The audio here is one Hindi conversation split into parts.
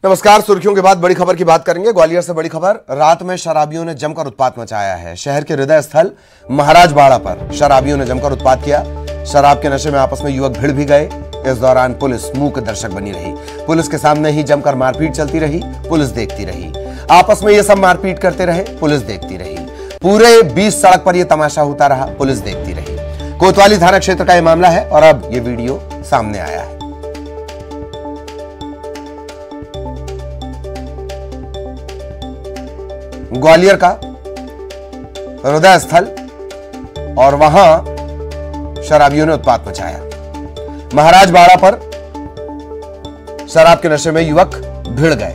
नमस्कार। सुर्खियों के बाद बड़ी खबर की बात करेंगे। ग्वालियर से बड़ी खबर। रात में शराबियों ने जमकर उत्पात मचाया है। शहर के हृदय स्थल महाराजबाड़ा पर शराबियों ने जमकर उत्पात किया। शराब के नशे में आपस में युवक भिड़ भी गए। इस दौरान पुलिस मूक दर्शक बनी रही। पुलिस के सामने ही जमकर मारपीट चलती रही। पुलिस देखती रही। आपस में ये सब मारपीट करते रहे। पुलिस देखती रही। पूरे 20 सड़क पर यह तमाशा होता रहा। पुलिस देखती रही। कोतवाली थाना क्षेत्र का यह मामला है और अब यह वीडियो सामने आया है। ग्वालियर का हृदय स्थल और वहां शराबियों ने उत्पात मचाया। महाराजबाड़ा पर शराब के नशे में युवक भिड़ गए।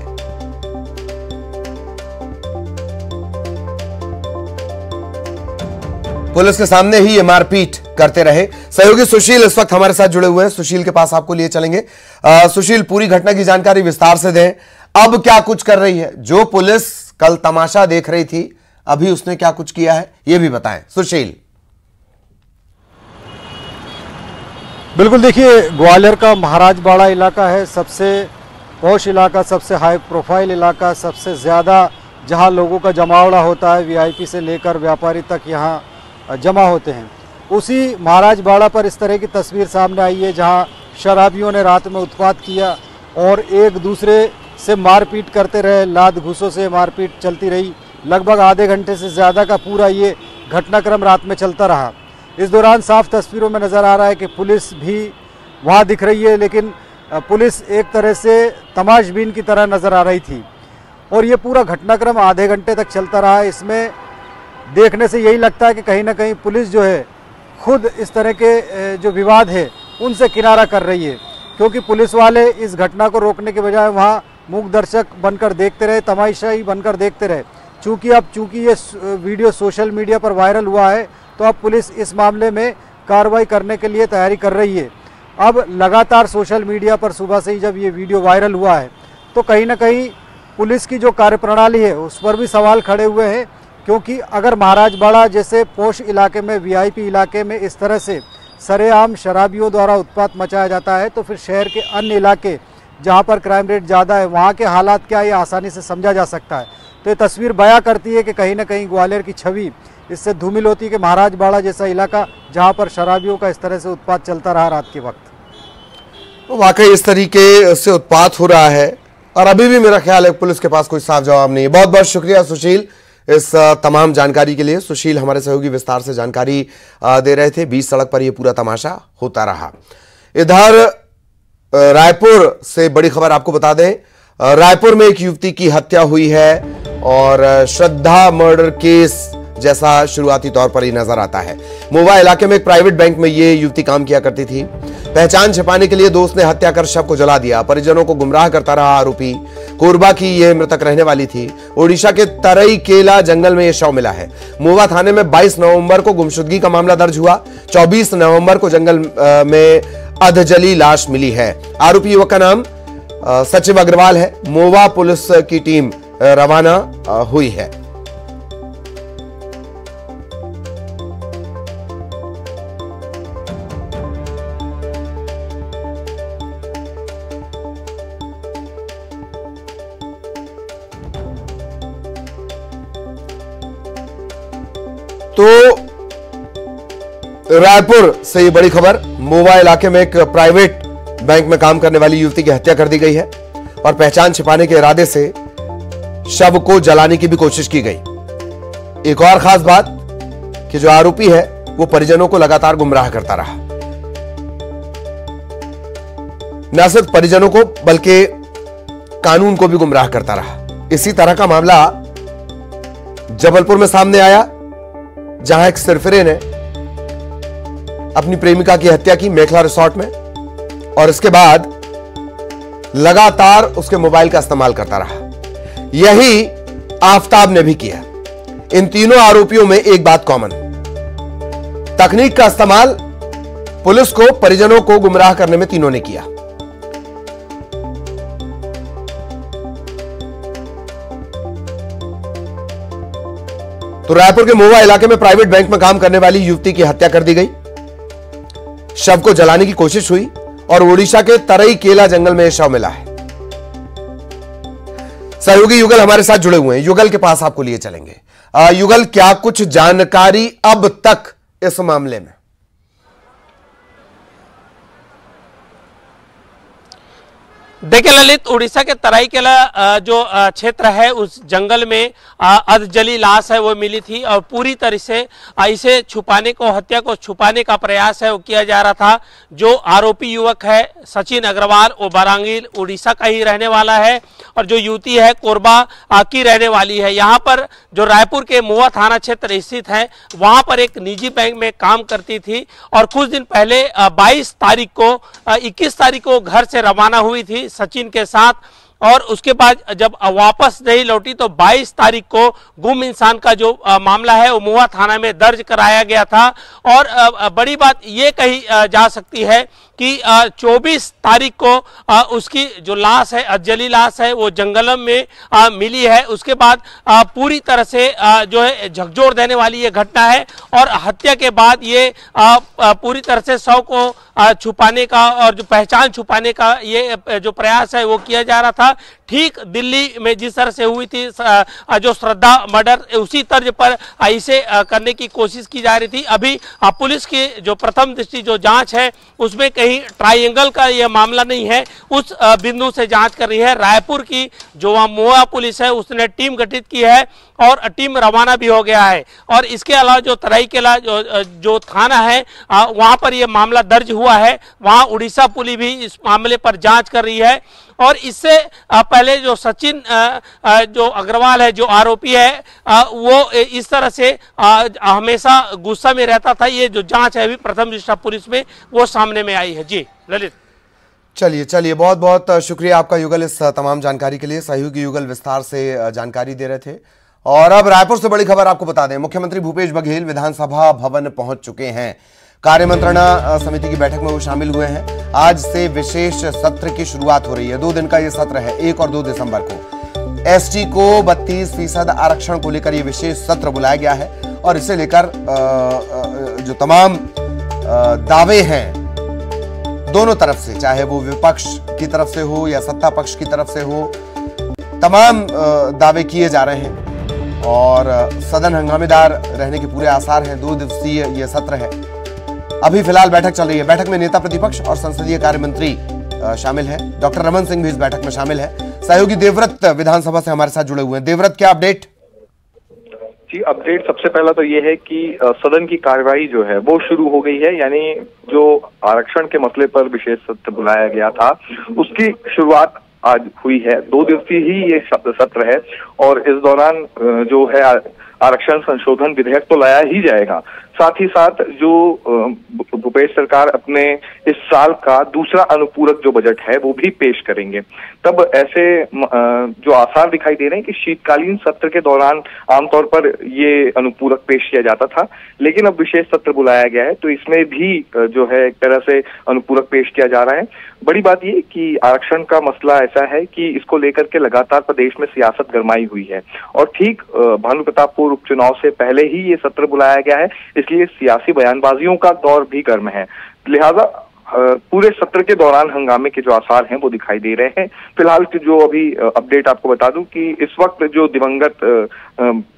पुलिस के सामने ही ये मारपीट करते रहे। सहयोगी सुशील इस वक्त हमारे साथ जुड़े हुए हैं। सुशील के पास आपको लिए चलेंगे। सुशील, पूरी घटना की जानकारी विस्तार से दें। अब क्या कुछ कर रही है? जो पुलिस कल तमाशा देख रही थी, अभी उसने क्या कुछ किया है, यह भी बताएं सुशील। बिल्कुल, देखिए, ग्वालियर का महाराजबाड़ा इलाका है, सबसे पॉश इलाका, सबसे हाई प्रोफाइल इलाका, सबसे ज़्यादा जहां लोगों का जमावड़ा होता है। वीआईपी से लेकर व्यापारी तक यहां जमा होते हैं। उसी महाराजबाड़ा पर इस तरह की तस्वीर सामने आई है जहां शराबियों ने रात में उत्पात किया और एक दूसरे से मारपीट करते रहे। लात घूसों से मारपीट चलती रही। लगभग आधे घंटे से ज़्यादा का पूरा ये घटनाक्रम रात में चलता रहा। इस दौरान साफ तस्वीरों में नज़र आ रहा है कि पुलिस भी वहाँ दिख रही है, लेकिन पुलिस एक तरह से तमाशबीन की तरह नज़र आ रही थी और ये पूरा घटनाक्रम आधे घंटे तक चलता रहा। इसमें देखने से यही लगता है कि कहीं ना कहीं पुलिस जो है खुद इस तरह के जो विवाद है उनसे किनारा कर रही है, क्योंकि पुलिस वाले इस घटना को रोकने के बजाय वहाँ मूक दर्शक बनकर देखते रहे, तमाशाई बनकर देखते रहे। चूंकि ये वीडियो सोशल मीडिया पर वायरल हुआ है, तो अब पुलिस इस मामले में कार्रवाई करने के लिए तैयारी कर रही है। अब लगातार सोशल मीडिया पर सुबह से ही जब ये वीडियो वायरल हुआ है, तो कहीं ना कहीं पुलिस की जो कार्यप्रणाली है उस पर भी सवाल खड़े हुए हैं, क्योंकि अगर महाराजबाड़ा जैसे पोश इलाके में, वीआईपी इलाके में इस तरह से सरेआम शराबियों द्वारा उत्पात मचाया जाता है, तो फिर शहर के अन्य इलाके जहां पर क्राइम रेट ज़्यादा है वहां के हालात क्या, ये आसानी से समझा जा सकता है। तो ये तस्वीर बयां करती है कि कहीं ना कहीं ग्वालियर की छवि इससे धूमिल होती है कि महाराजबाड़ा जैसा इलाका जहां पर शराबियों का इस तरह से उत्पात चलता रहा रात के वक्त, तो वाकई इस तरीके से उत्पात हो रहा है और अभी भी मेरा ख्याल है पुलिस के पास कोई साफ जवाब नहीं है। बहुत बहुत शुक्रिया सुशील इस तमाम जानकारी के लिए। सुशील हमारे सहयोगी विस्तार से जानकारी दे रहे थे। 20 सड़क पर यह पूरा तमाशा होता रहा। इधर रायपुर से बड़ी खबर आपको बता दें। रायपुर में एक युवती की हत्या हुई है और श्रद्धा मर्डर केस जैसा शुरुआती तौर पर ही नजर आता है। मोवा इलाके में एक प्राइवेट बैंक में ये युवती काम किया करती थी। पहचान छिपाने के लिए दोस्त ने हत्या कर शव को जला दिया। परिजनों को गुमराह करता रहा आरोपी। कोरबा की यह मृतक रहने वाली थी। ओडिशा के तरई केला जंगल में यह शव मिला है। मोवा थाने में 22 नवंबर को गुमशुदगी का मामला दर्ज हुआ। 24 नवंबर को जंगल में अधजली लाश मिली है। आरोपी युवक का नाम सचिव अग्रवाल है। मोवा पुलिस की टीम रवाना हुई है। तो रायपुर से ये बड़ी खबर। मोवा इलाके में एक प्राइवेट बैंक में काम करने वाली युवती की हत्या कर दी गई है और पहचान छिपाने के इरादे से शव को जलाने की भी कोशिश की गई। एक और खास बात कि जो आरोपी है वो परिजनों को लगातार गुमराह करता रहा। न सिर्फ परिजनों को बल्कि कानून को भी गुमराह करता रहा। इसी तरह का मामला जबलपुर में सामने आया, जहां एक सिरफिरे ने अपनी प्रेमिका की हत्या की मेखला रिसोर्ट में और इसके बाद लगातार उसके मोबाइल का इस्तेमाल करता रहा। यही आफताब ने भी किया। इन तीनों आरोपियों में एक बात कॉमन, तकनीक का इस्तेमाल पुलिस को, परिजनों को गुमराह करने में तीनों ने किया। तो रायपुर के मोवा इलाके में प्राइवेट बैंक में काम करने वाली युवती की हत्या कर दी गई। शव को जलाने की कोशिश हुई और ओडिशा के तरई केला जंगल में यह शव मिला है। सहयोगी युगल हमारे साथ जुड़े हुए हैं, युगल के पास आपको लिए चलेंगे। युगल, क्या कुछ जानकारी अब तक इस मामले में? देखिए ललित, उड़ीसा के तराईकेला जो क्षेत्र है उस जंगल में अधजली लाश है वो मिली थी और पूरी तरह से इसे छुपाने को, हत्या को छुपाने का प्रयास है वो किया जा रहा था। जो आरोपी युवक है सचिन अग्रवाल, वो बरांगीर उड़ीसा का ही रहने वाला है और जो युवती है कोरबा की रहने वाली है। यहाँ पर जो रायपुर के मोआ थाना क्षेत्र स्थित है वहाँ पर एक निजी बैंक में काम करती थी और कुछ दिन पहले 22 तारीख को 21 तारीख को घर से रवाना हुई थी सचिन के साथ और उसके बाद जब वापस नहीं लौटी तो 22 तारीख को गुम इंसान का जो मामला है वो मोआ थाना में दर्ज कराया गया था। और बड़ी बात ये कही जा सकती है कि 24 तारीख को उसकी जो लाश है, अधजली लाश है, वो जंगल में मिली है। उसके बाद पूरी तरह से जो है झकझोर देने वाली ये घटना है और हत्या के बाद ये पूरी तरह से शव को छुपाने का और जो पहचान छुपाने का ये जो प्रयास है वो किया जा रहा था। ठीक दिल्ली में जिस तरह से हुई थी जो श्रद्धा मर्डर, उसी तर्ज पर इसे करने की कोशिश की जा रही थी। अभी पुलिस की जो प्रथम दृष्टि जो जांच है उसमें कहीं ट्रायंगल का यह मामला नहीं है, उस बिंदु से जांच कर रही है। रायपुर की जो वहाँ मोआ पुलिस है उसने टीम गठित की है और टीम रवाना भी हो गया है। और इसके अलावा जो तराईकेला जो थाना है वहाँ पर यह मामला दर्ज हुआ है, वहाँ उड़ीसा पुलिस भी इस मामले पर जांच कर रही है। और इससे पहले जो सचिन जो अग्रवाल है, जो आरोपी है, वो इस तरह से हमेशा गुस्सा में रहता था। ये जो जांच है अभी प्रथम दृष्टया पुलिस में वो सामने में आई है। जी ललित। चलिए, बहुत बहुत शुक्रिया आपका युगल इस तमाम जानकारी के लिए। सहयोगी युगल विस्तार से जानकारी दे रहे थे। और अब रायपुर से बड़ी खबर आपको बता दें, मुख्यमंत्री भूपेश बघेल विधानसभा भवन पहुंच चुके हैं। कार्यमंत्रणा समिति की बैठक में वो शामिल हुए हैं। आज से विशेष सत्र की शुरुआत हो रही है। 2 दिन का ये सत्र है, 1 और 2 दिसंबर को। एसटी को 32% आरक्षण को लेकर ये विशेष सत्र बुलाया गया है और इसे लेकर जो तमाम दावे हैं दोनों तरफ से, चाहे वो विपक्ष की तरफ से हो या सत्ता पक्ष की तरफ से हो, तमाम दावे किए जा रहे हैं और सदन हंगामेदार रहने के पूरे आसार हैं। 2 दिवसीय ये सत्र है। अभी फिलहाल बैठक चल रही है। बैठक में नेता प्रतिपक्ष और संसदीय कार्य मंत्री शामिल हैं। डॉक्टर रमन सिंह भी इस बैठक में शामिल है। सहयोगी देवव्रत विधानसभा से हमारे साथ जुड़े हुए हैं। देवव्रत, क्या अपडेट? जी, अपडेट सबसे पहला तो ये है कि सदन की कार्यवाही जो है वो शुरू हो गई है। यानी जो आरक्षण के मसले पर विशेष सत्र बुलाया गया था उसकी शुरुआत आज हुई है। 2 दिवसीय ही ये सत्र है और इस दौरान जो है आरक्षण संशोधन विधेयक तो लाया ही जाएगा। साथ ही साथ जो भूपेश सरकार अपने इस साल का दूसरा अनुपूरक जो बजट है वो भी पेश करेंगे। तब ऐसे जो आसार दिखाई दे रहे हैं कि शीतकालीन सत्र के दौरान आमतौर पर ये अनुपूरक पेश किया जाता था, लेकिन अब विशेष सत्र बुलाया गया है तो इसमें भी जो है एक तरह से अनुपूरक पेश किया जा रहा है। बड़ी बात ये कि आरक्षण का मसला ऐसा है कि इसको लेकर के लगातार प्रदेश में सियासत गरमाई हुई है और ठीक भानु प्रतापपुर उपचुनाव से पहले ही ये सत्र बुलाया गया है, इसलिए सियासी बयानबाजियों का दौर भी गर्म है। लिहाजा पूरे सत्र के दौरान हंगामे के जो आसार हैं वो दिखाई दे रहे हैं। फिलहाल की जो अभी अपडेट आपको बता दूं कि इस वक्त जो दिवंगत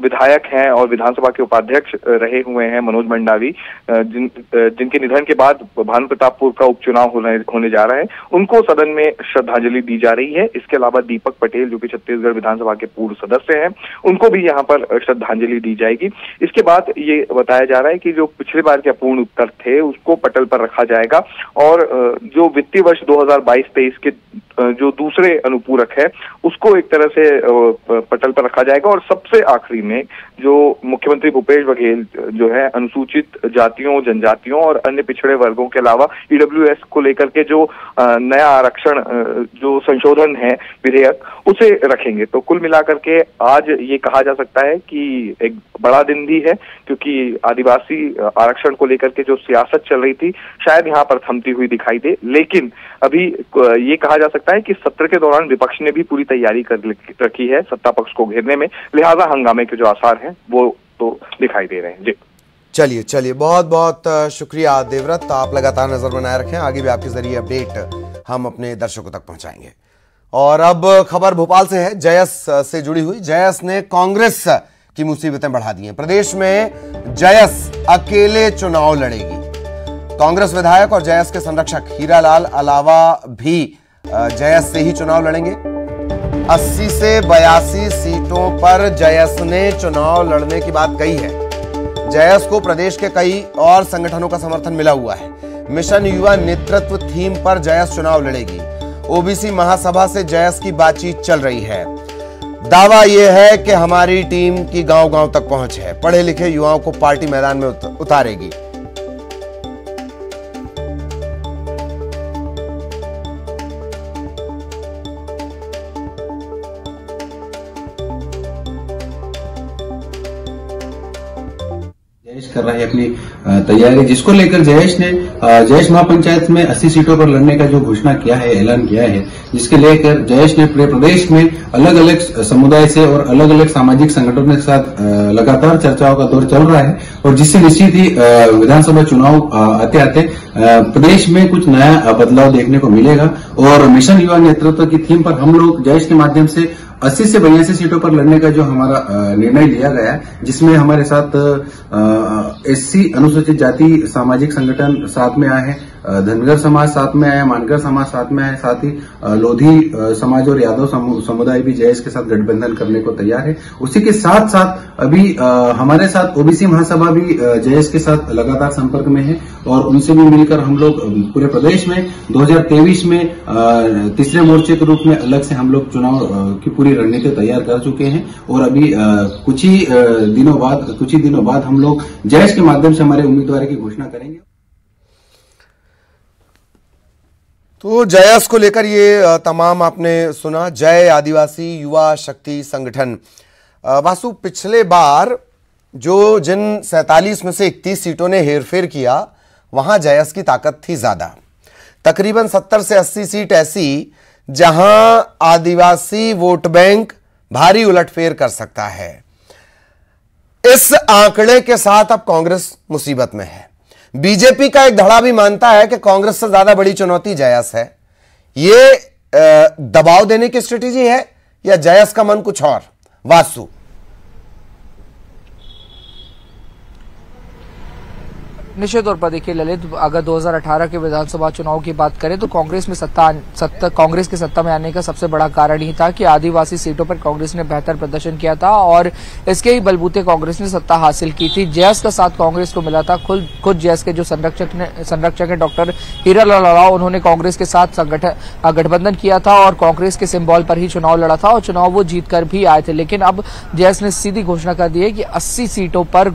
विधायक हैं और विधानसभा के उपाध्यक्ष रहे हुए हैं मनोज मंडावी, जिनके निधन के बाद भानु प्रतापपुर का उपचुनाव होने जा रहा है, उनको सदन में श्रद्धांजलि दी जा रही है। इसके अलावा दीपक पटेल जो कि छत्तीसगढ़ विधानसभा के पूर्व सदस्य हैं, उनको भी यहाँ पर श्रद्धांजलि दी जाएगी। इसके बाद ये बताया जा रहा है कि जो पिछले बार के अपूर्ण उत्तर थे उसको पटल पर रखा जाएगा और जो वित्तीय वर्ष 2022-23 के जो दूसरे अनुपूरक है उसको एक तरह से पटल पर रखा जाएगा। और सबसे आखिरी में जो मुख्यमंत्री भूपेश बघेल जो है अनुसूचित जातियों, जनजातियों और अन्य पिछड़े वर्गों के अलावा ईडब्ल्यूएस को लेकर के जो नया आरक्षण जो संशोधन है विधेयक उसे रखेंगे। तो कुल मिलाकर के आज ये कहा जा सकता है कि एक बड़ा दिन भी है, क्योंकि आदिवासी आरक्षण को लेकर के जो सियासत चल रही थी शायद यहाँ पर थमती हुई दिखाई दे, लेकिन अभी ये कहा जा सकता है कि सत्र के दौरान विपक्ष ने भी पूरी तैयारी कर रखी है सत्ता पक्ष को घेरने में, लिहाजा हंगामे के जो आसार हैं वो तो दिखाई दे रहे हैं। जी चलिए, बहुत बहुत शुक्रिया देवव्रत। आप लगातार नजर बनाए रखें, आगे भी आपके जरिए अपडेट हम अपने दर्शकों तक पहुंचाएंगे। और अब खबर भोपाल से है, जयस से जुड़ी हुई। जयस ने कांग्रेस की मुसीबतें बढ़ा दी हैं। प्रदेश में जयस अकेले चुनाव लड़ेगी। कांग्रेस विधायक और जयस के संरक्षक हीरालाल अलावा भी जयस से ही चुनाव लड़ेंगे। 80 से 82 सीटों पर जयस ने चुनाव लड़ने की बात कही है। जयस को प्रदेश के कई और संगठनों का समर्थन मिला हुआ है। मिशन युवा नेतृत्व थीम पर जयस चुनाव लड़ेगी। ओबीसी महासभा से जयस की बातचीत चल रही है। दावा यह है कि हमारी टीम की गांव-गांव तक पहुंच है। पढ़े लिखे युवाओं को पार्टी मैदान में उतारेगी। कर रहा है अपनी तैयारी, जिसको लेकर जयेश महापंचायत में 80 सीटों पर लड़ने का जो घोषणा किया है, ऐलान किया है, जिसके लेकर जयेश ने पूरे प्रदेश में अलग अलग समुदाय से और अलग अलग सामाजिक संगठनों के साथ लगातार चर्चाओं का दौर चल रहा है और जिससे निश्चित ही विधानसभा चुनाव आते आते प्रदेश में कुछ नया बदलाव देखने को मिलेगा। और मिशन युवा नेतृत्व की थीम पर हम लोग जयेश के माध्यम से 80 से 82 सीटों पर लड़ने का जो हमारा निर्णय लिया गया है, जिसमें हमारे साथ एससी अनुसूचित जाति सामाजिक संगठन साथ में आए हैं, धनगर समाज साथ में आया, मानकर समाज साथ में आया, साथ ही लोधी समाज और यादव समुदाय भी जयेश के साथ गठबंधन करने को तैयार है। उसी के साथ साथ अभी हमारे साथ ओबीसी महासभा भी जयेश के साथ लगातार संपर्क में है और उनसे भी मिलकर हम लोग पूरे प्रदेश में 2023 में तीसरे मोर्चे के रूप में अलग से हम लोग चुनाव की पूरी रणनीति तैयार कर चुके हैं और अभी कुछ ही दिनों बाद हम लोग जयेश के माध्यम से हमारे उम्मीदवार की घोषणा करेंगे। तो जयस को लेकर ये तमाम आपने सुना। जय आदिवासी युवा शक्ति संगठन। वासु, पिछले बार जिन 47 में से 31 सीटों ने हेरफेर किया, वहां जयस की ताकत थी ज्यादा। तकरीबन 70 से 80 सीट ऐसी जहां आदिवासी वोट बैंक भारी उलटफेर कर सकता है। इस आंकड़े के साथ अब कांग्रेस मुसीबत में है। बीजेपी का एक धड़ा भी मानता है कि कांग्रेस से ज्यादा बड़ी चुनौती जयस है। यह दबाव देने की स्ट्रेटेजी है या जयस का मन कुछ और? वासु, निश्चित तौर पर देखिए ललित, अगर 2018 के विधानसभा चुनाव की बात करें तो कांग्रेस के सत्ता में आने का सबसे बड़ा कारण ही था कि आदिवासी सीटों पर कांग्रेस ने बेहतर प्रदर्शन किया था और इसके ही बलबूते कांग्रेस ने सत्ता हासिल की थी। जयस का साथ कांग्रेस को मिला था। खुद जयस के जो संरक्षक है डॉक्टर हीरालाल अलावा, उन्होंने कांग्रेस के साथ गठबंधन किया था और कांग्रेस के सिंबल पर ही चुनाव लड़ा था और चुनाव वो जीत कर भी आए थे। लेकिन अब जयस ने सीधी घोषणा कर दी है कि 80 सीटों पर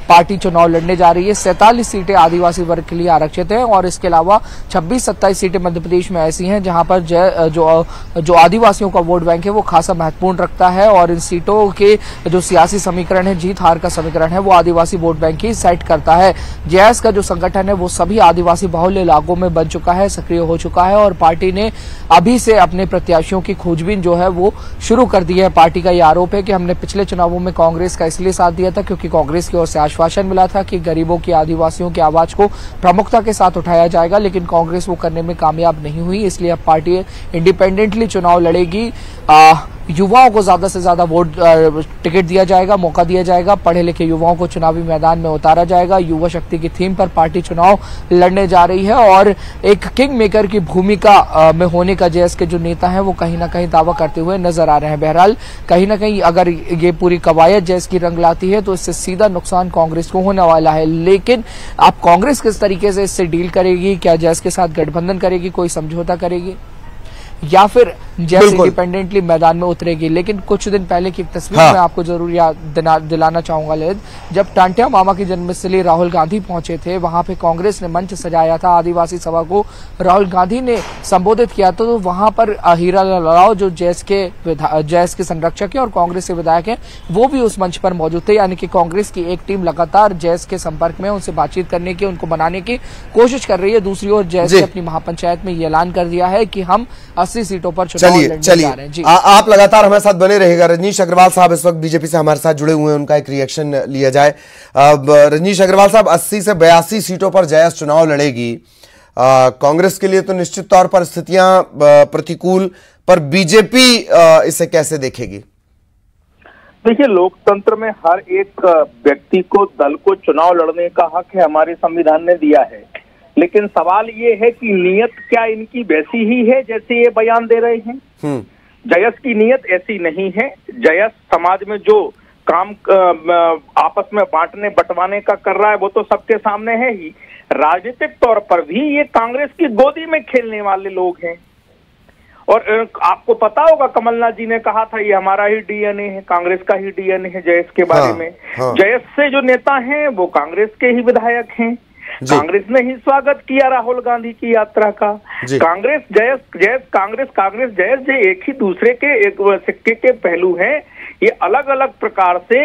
पार्टी चुनाव लड़ने जा रही है। 47 सीटें आदिवासी वर्ग के लिए आरक्षित हैं और इसके अलावा 26-27 सीटें मध्य प्रदेश में ऐसी हैं जहां पर जो आदिवासियों का वोट बैंक है वो खासा महत्वपूर्ण रखता है और इन सीटों के जो सियासी समीकरण है, जीत हार का समीकरण है, वो आदिवासी वोट बैंक ही सेट करता है। जयस का जो संगठन है वो सभी आदिवासी बाहुल्य इलाकों में बन चुका है, सक्रिय हो चुका है और पार्टी ने अभी से अपने प्रत्याशियों की खोजबीन जो है वो शुरू कर दी है। पार्टी का यह आरोप है कि हमने पिछले चुनावों में कांग्रेस का इसलिए साथ दिया था क्योंकि कांग्रेस की ओर से आश्वासन मिला था कि गरीबों की, आदिवासियों की आवाज को प्रमुखता के साथ उठाया जाएगा, लेकिन कांग्रेस वो करने में कामयाब नहीं हुई। इसलिए अब पार्टी इंडिपेंडेंटली चुनाव लड़ेगी। युवाओं को ज्यादा से ज्यादा टिकट दिया जाएगा, मौका दिया जाएगा। पढ़े लिखे युवाओं को चुनावी मैदान में उतारा जाएगा। युवा शक्ति की थीम पर पार्टी चुनाव लड़ने जा रही है और एक किंग मेकर की भूमिका में होने का जयस के जो नेता हैं वो कहीं ना कहीं दावा करते हुए नजर आ रहे हैं। बहरहाल कहीं ना कहीं अगर ये पूरी कवायद जयस की रंग लाती है तो इससे सीधा नुकसान कांग्रेस को होने वाला है। लेकिन अब कांग्रेस किस तरीके से इससे डील करेगी, क्या जयस के साथ गठबंधन करेगी, कोई समझौता करेगी या फिर जयस इंडिपेंडेंटली मैदान में उतरेगी। लेकिन कुछ दिन पहले की तस्वीर मैं आपको जरूर याद दिलाना चाहूंगा ललित, जब टांटिया मामा की जन्मस्थली राहुल गांधी पहुंचे थे, वहां पे कांग्रेस ने मंच सजाया था, आदिवासी सभा को राहुल गांधी ने संबोधित किया तो वहां पर हीरालाल अलावा जो जयस के संरक्षक है और कांग्रेस के विधायक है वो भी उस मंच पर मौजूद थे। यानी कि कांग्रेस की एक टीम लगातार जयस के संपर्क में, उनसे बातचीत करने की, उनको बनाने की कोशिश कर रही है। दूसरी ओर जयस ने अपनी महापंचायत में ये ऐलान कर दिया है कि हम 80 सीटों पर चुनाव लड़ने जा रहे हैं। आप लगातार हमारे साथ बने रहेगा। रजनीश अग्रवाल साहब इस वक्त बीजेपी से हमारे साथ जुड़े हुए हैं, उनका एक रिएक्शन लिया जाए। रजनीश अग्रवाल साहब, 80 से 82 सीटों पर जयस चुनाव लड़ेगी। कांग्रेस के लिए तो निश्चित तौर पर स्थितियां प्रतिकूल पर बीजेपी इसे कैसे देखेगी? देखिए, लोकतंत्र में हर एक व्यक्ति को, दल को चुनाव लड़ने का हक है, हमारे संविधान ने दिया है। लेकिन सवाल ये है कि नीयत क्या इनकी वैसी ही है जैसे ये बयान दे रहे हैं? जयस की नीयत ऐसी नहीं है। जयस समाज में जो काम आपस में बांटने बंटवाने का कर रहा है वो तो सबके सामने है ही। राजनीतिक तौर पर भी ये कांग्रेस की गोदी में खेलने वाले लोग हैं। और आपको पता होगा, कमलनाथ जी ने कहा था ये हमारा ही डीएनए है, कांग्रेस का ही डीएनए है जयस के बारे में। जयस से जो नेता हैं वो कांग्रेस के ही विधायक हैं। कांग्रेस ने ही स्वागत किया राहुल गांधी की यात्रा का। कांग्रेस जयस कांग्रेस जयस जो एक ही दूसरे के एक सिक्के के पहलू हैं। ये अलग अलग प्रकार से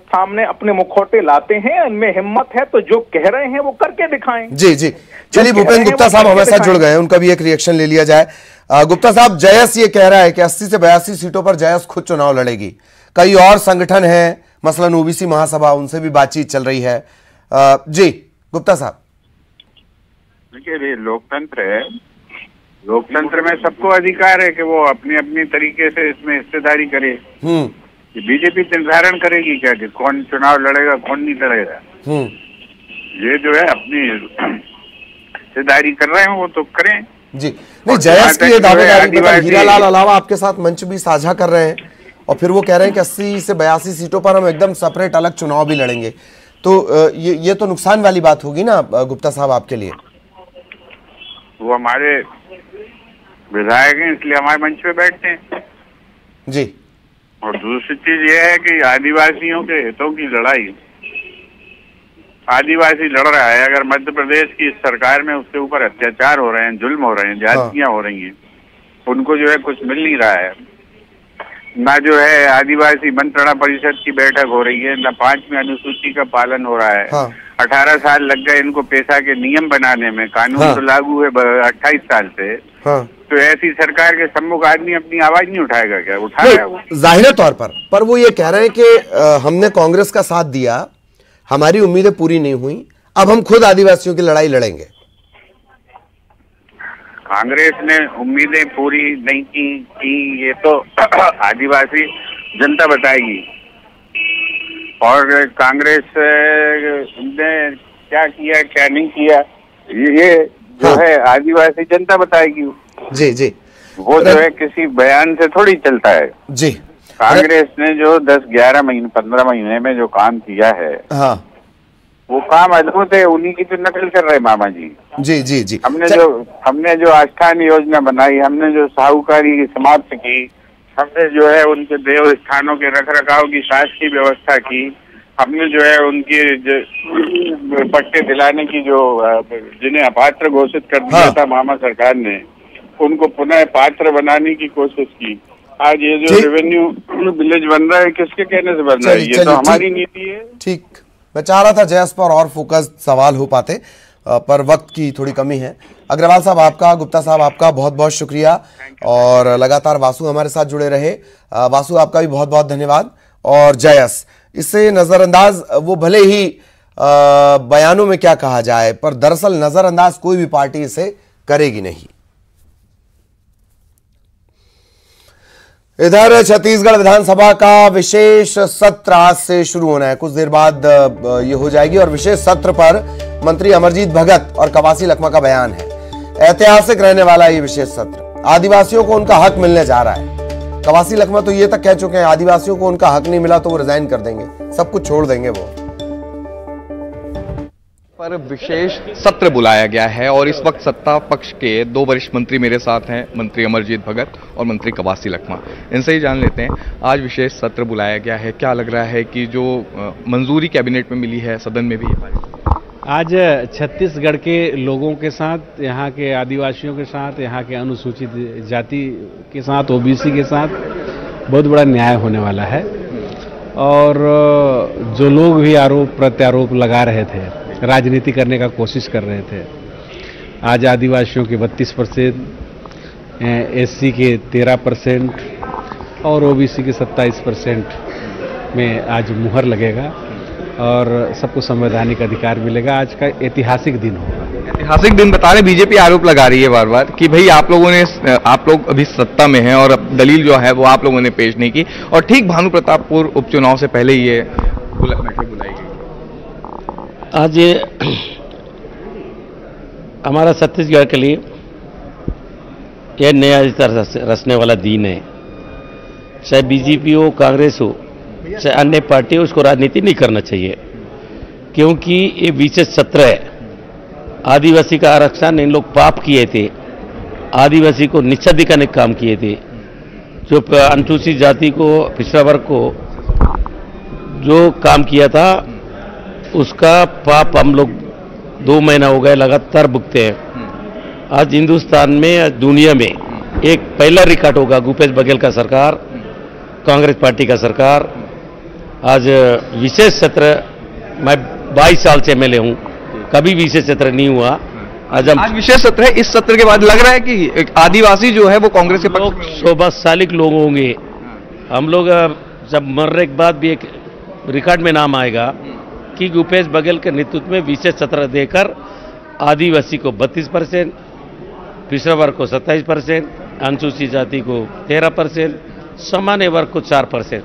सामने अपने मुखौटे लाते हैं। इनमें हिम्मत है तो जो कह रहे हैं वो करके दिखाएं। जी जी, चलिए भूपेंद्र गुप्ता साहब हमारे साथ जुड़ गए हैं, उनका भी एक रिएक्शन ले लिया जाए। गुप्ता साहब, जयस ये कह रहा है कि 80 से 82 सीटों पर जयस खुद चुनाव लड़ेगी। कई और संगठन हैं, मसलन ओबीसी महासभा, उनसे भी बातचीत चल रही है। जी गुप्ता साहब। देखिए, लोकतंत्र है, लोकतंत्र में सबको अधिकार है कि वो अपनी अपनी तरीके से इसमें हिस्सेदारी करे। बीजेपी निर्धारण करेगी क्या कि कौन चुनाव लड़ेगा कौन नहीं लड़ेगा? ये जो है अपनी हिस्सेदारी कर रहे हैं वो तो करें जी। नहीं, जयस की ये दावेदारी, मतलब हीरालाल अलावा आपके साथ मंच भी साझा कर रहे हैं और फिर वो कह रहे हैं कि 80 से 82 सीटों पर हम एकदम सेपरेट अलग चुनाव भी लड़ेंगे। तो ये तो नुकसान वाली बात होगी ना गुप्ता साहब आपके लिए? वो हमारे विधायक हैं इसलिए हमारे मंच पे बैठते हैं जी। और दूसरी चीज ये है कि आदिवासियों के हितों की लड़ाई, आदिवासी लड़ रहा है। अगर मध्य प्रदेश की सरकार में उसके ऊपर अत्याचार हो रहे हैं, जुल्म हो रहे हैं, ज्यादतियां हो रही हैं, उनको जो है कुछ मिल नहीं रहा है। ना जो है आदिवासी मंत्रणा परिषद की बैठक हो रही है, ना 5वीं अनुसूची का पालन हो रहा है। 18 साल लग गए इनको पेशा के नियम बनाने में, कानून तो लागू है 28 साल से। तो ऐसी सरकार के सम्मुख आदमी अपनी आवाज नहीं उठाएगा क्या? उठाएगा वो जाहिर तौर पर वो ये कह रहे हैं कि हमने कांग्रेस का साथ दिया, हमारी उम्मीदें पूरी नहीं हुई, अब हम खुद आदिवासियों की लड़ाई लड़ेंगे। कांग्रेस ने उम्मीदें पूरी नहीं की ये तो आदिवासी जनता बताएगी। और कांग्रेस ने क्या किया क्या नहीं किया ये जो है आदिवासी जनता बताएगी। जी जी, वो जो है किसी बयान से थोड़ी चलता है जी। कांग्रेस ने जो 10-11 महीने 15 महीने में जो काम किया है, वो काम अद्भुत है। उन्हीं की तो नकल कर रहे मामा जी। जी जी जी। हमने जो आस्थान योजना बनाई, हमने जो साहूकारी समाप्त की, हमने जो है उनके देव स्थानों के रख रखाव की शासकीय व्यवस्था की, हमने जो है उनकी पट्टे दिलाने की जो जिन्हें अपात्र घोषित कर दिया था मामा सरकार ने, उनको पुनः पात्र बनाने की कोशिश की। आज ये जो रेवेन्यू विलेज बन रहा है किसके कहने से बन रहा है? ये तो हमारी नीति है। ठीक, मैं चाह रहा था जयस पर और फोकस सवाल हो पाते, पर वक्त की थोड़ी कमी है। अग्रवाल साहब आपका, गुप्ता साहब आपका बहुत बहुत शुक्रिया और लगातार वासु हमारे साथ जुड़े रहे। वासु आपका भी बहुत बहुत धन्यवाद। और जयस, इससे नजरअंदाज वो भले ही बयानों में क्या कहा जाए, पर दरअसल नजरअंदाज कोई भी पार्टी इसे करेगी नहीं। इधर छत्तीसगढ़ विधानसभा का विशेष सत्र आज से शुरू होना है, कुछ देर बाद ये हो जाएगी। और विशेष सत्र पर मंत्री अमरजीत भगत और कवासी लखमा का बयान है। ऐतिहासिक रहने वाला ये विशेष सत्र, आदिवासियों को उनका हक मिलने जा रहा है। कवासी लखमा तो ये तक कह चुके हैं आदिवासियों को उनका हक नहीं मिला तो वो रिजाइन कर देंगे, सब कुछ छोड़ देंगे वो। पर विशेष सत्र बुलाया गया है और इस वक्त सत्ता पक्ष के 2 वरिष्ठ मंत्री मेरे साथ हैं, मंत्री अमरजीत भगत और मंत्री कवासी लखमा। इनसे ही जान लेते हैं, आज विशेष सत्र बुलाया गया है, क्या लग रहा है कि जो मंजूरी कैबिनेट में मिली है सदन में भी? आज छत्तीसगढ़ के लोगों के साथ, यहाँ के आदिवासियों के साथ, यहाँ के अनुसूचित जाति के साथ, ओबीसी के साथ बहुत बड़ा न्याय होने वाला है। और जो लोग भी आरोप प्रत्यारोप लगा रहे थे, राजनीति करने का कोशिश कर रहे थे, आज आदिवासियों के 32%, एससी के 13% और ओबीसी के 27% में आज मुहर लगेगा। और सबको संवैधानिक अधिकार मिलेगा। आज का ऐतिहासिक दिन होगा। ऐतिहासिक दिन बता रहे, बीजेपी आरोप लगा रही है बार बार कि भाई आप लोग अभी सत्ता में हैं और दलील जो है वो आप लोगों ने पेश नहीं की, और ठीक भानु प्रतापपुर उपचुनाव से पहले ही ये बैठक बुलाई गई। आज हमारा छत्तीसगढ़ के लिए यह नया रचने वाला दिन है। चाहे बीजेपी हो, कांग्रेस हो, चाहे अन्य पार्टी हो, उसको राजनीति नहीं करना चाहिए, क्योंकि ये विशेष सत्र है। आदिवासी का आरक्षण इन लोग पाप किए थे, आदिवासी को नीचा दिखाने का काम किए थे। जो अनुसूचित जाति को, पिछड़ा वर्ग को जो काम किया था, उसका पाप हम लोग 2 महीना हो गए लगातार भुगते हैं। आज हिंदुस्तान में, दुनिया में एक पहला रिकॉर्ड होगा। भूपेश बघेल का सरकार, कांग्रेस पार्टी का सरकार, आज विशेष सत्र, मैं 22 साल से एमएलए हूं, कभी विशेष सत्र नहीं हुआ। आज विशेष सत्र है। इस सत्र के बाद लग रहा है कि एक आदिवासी जो है वो कांग्रेस के पक्ष में, सौभाग्यशाली लोग होंगे हम लोग। जब मरने के बाद भी एक रिकॉर्ड में नाम आएगा कि भूपेश बघेल के नेतृत्व में विशेष सत्र देकर आदिवासी को 32%, पिछड़ा वर्ग को 27%, अनुसूचित जाति को 13%, सामान्य वर्ग को 4%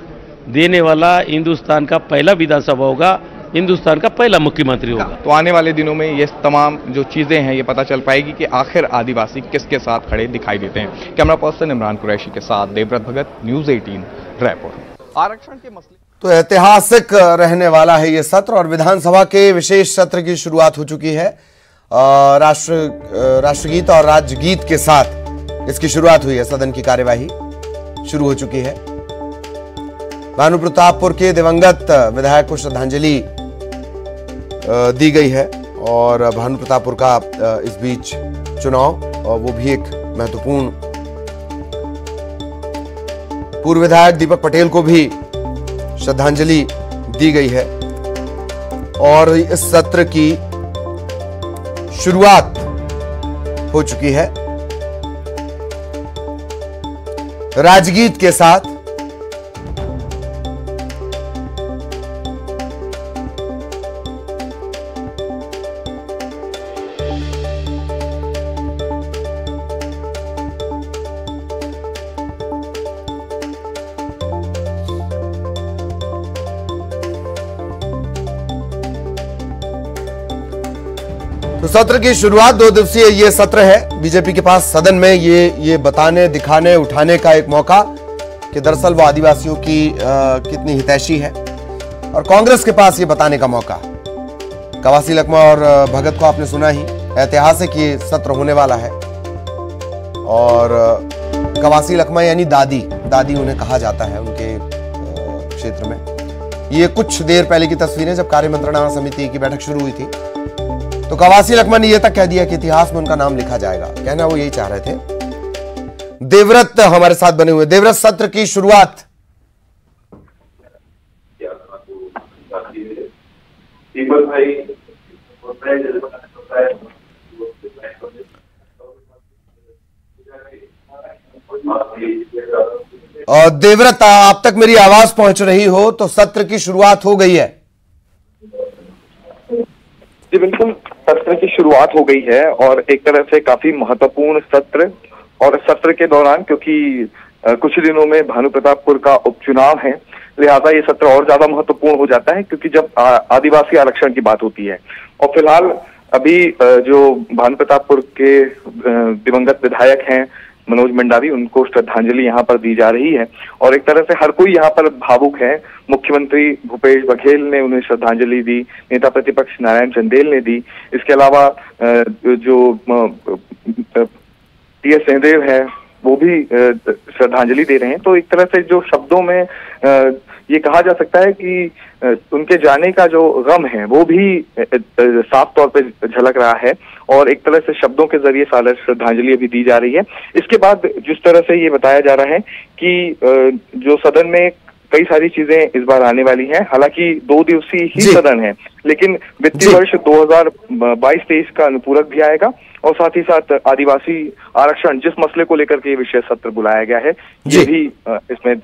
देने वाला हिंदुस्तान का पहला विधानसभा होगा, हिंदुस्तान का पहला मुख्यमंत्री होगा। तो आने वाले दिनों में ये तमाम जो चीजें हैं ये पता चल पाएगी कि आखिर आदिवासी किसके साथ खड़े दिखाई देते हैं। कैमरा पर्सन इमरान कुरैशी के साथ देवव्रत भगत, न्यूज़ 18 रायपुर। आरक्षण के मसले तो ऐतिहासिक रहने वाला है ये सत्र, और विधानसभा के विशेष सत्र की शुरुआत हो चुकी है। राष्ट्रगीत और राज्यगीत के साथ इसकी शुरुआत हुई है। सदन की कार्यवाही शुरू हो चुकी है। भानु प्रतापपुर के दिवंगत विधायक को श्रद्धांजलि दी गई है, और भानु प्रतापपुर का इस बीच चुनाव, और वो भी एक महत्वपूर्ण, पूर्व विधायक दीपक पटेल को भी श्रद्धांजलि दी गई है। और इस सत्र की शुरुआत हो चुकी है राजगीत के साथ। तो सत्र की शुरुआत 2 दिवसीय ये सत्र है। बीजेपी के पास सदन में ये बताने, दिखाने, उठाने का एक मौका कि दरअसल वो आदिवासियों की कितनी हितैषी है, और कांग्रेस के पास ये बताने का मौका। कवासी लखमा और भगत को आपने सुना ही, ऐतिहासिक ये सत्र होने वाला है। और कवासी लखमा यानी दादी उन्हें कहा जाता है उनके क्षेत्र में। ये कुछ देर पहले की तस्वीरें, जब कार्य मंत्रणा समिति की बैठक शुरू हुई थी, तो कवासी लखमा ने यह तक कह दिया कि इतिहास में उनका नाम लिखा जाएगा। कहना वो यही चाह रहे थे। देवव्रत हमारे साथ बने हुए। देवव्रत, सत्र की शुरुआत और देवव्रत, आप तक मेरी आवाज पहुंच रही हो तो सत्र की शुरुआत हो गई है। जी बिल्कुल, सत्र की शुरुआत हो गई है, और एक तरह से काफी महत्वपूर्ण सत्र। और सत्र के दौरान, क्योंकि कुछ दिनों में भानु प्रतापपुर का उपचुनाव है, लिहाजा ये सत्र और ज्यादा महत्वपूर्ण हो जाता है, क्योंकि जब आदिवासी आरक्षण की बात होती है। और फिलहाल अभी जो भानु प्रतापपुर के दिवंगत विधायक हैं मनोज मंडावी, उनको श्रद्धांजलि यहाँ पर दी जा रही है, और एक तरह से हर कोई यहाँ पर भावुक है। मुख्यमंत्री भूपेश बघेल ने उन्हें श्रद्धांजलि दी, नेता प्रतिपक्ष नारायण चंदेल ने दी, इसके अलावा जो टी.एस. सिंहदेव है वो भी श्रद्धांजलि दे रहे हैं। तो एक तरह से जो शब्दों में ये कहा जा सकता है कि उनके जाने का जो गम है वो भी साफ तौर पे झलक रहा है, और एक तरह से शब्दों के जरिए श्रद्धांजलि अभी दी जा रही है। इसके बाद जिस तरह से ये बताया जा रहा है कि जो सदन में कई सारी चीजें इस बार आने वाली हैं, हालांकि 2 दिवसीय ही सदन है, लेकिन वित्तीय वर्ष 2022-23 का अनुपूरक भी आएगा, और साथ ही साथ आदिवासी आरक्षण जिस मसले को लेकर के ये विशेष सत्र बुलाया गया है, ये भी इसमें